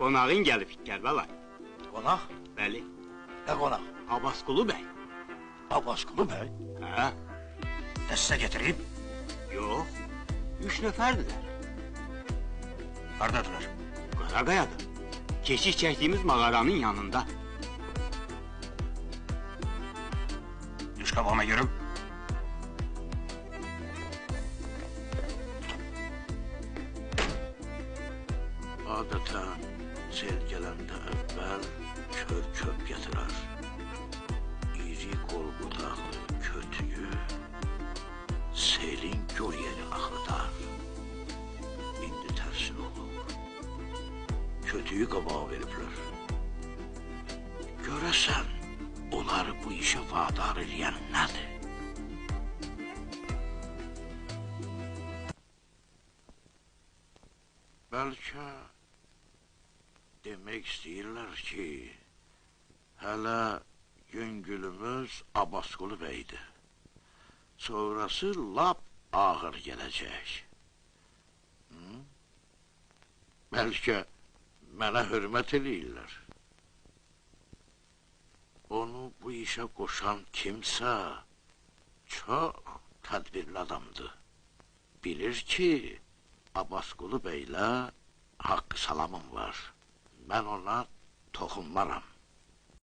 Qonağın gəlib, Kərbəlayi. Qonaq? Bəli, Nə qonaq? Abbasqulu bəy. Abbasqulu bəy? Hə, Dəstə getirib? yox, 3 nəfərdirlər. Haradadılar? Qaraqayada, keşik çəkdiyimiz mağaranın yanında. Düş qabağıma görüm. Adətən sel gələndə əvvəl kör köp gətirər. İri qolbudaqlı kötüyü selin gör yeri axıdar. İndi tərsin olur. Kötüyü qabağa veriblər. Görəsən, onları bu işə vadar eləyən nədir? Bəlkə demək istəyirlər ki, hələ yüngülümüz Abbasqulu bəydir. Sonrası lap ağır gələcək. Bəlkə mənə hörmət eləyirlər. Onu bu işə qoşan kimsə çox tədbirli adamdır. Bilir ki, Abbasqulu bəylə haqqı salamım var. Mən ona toxunmaram.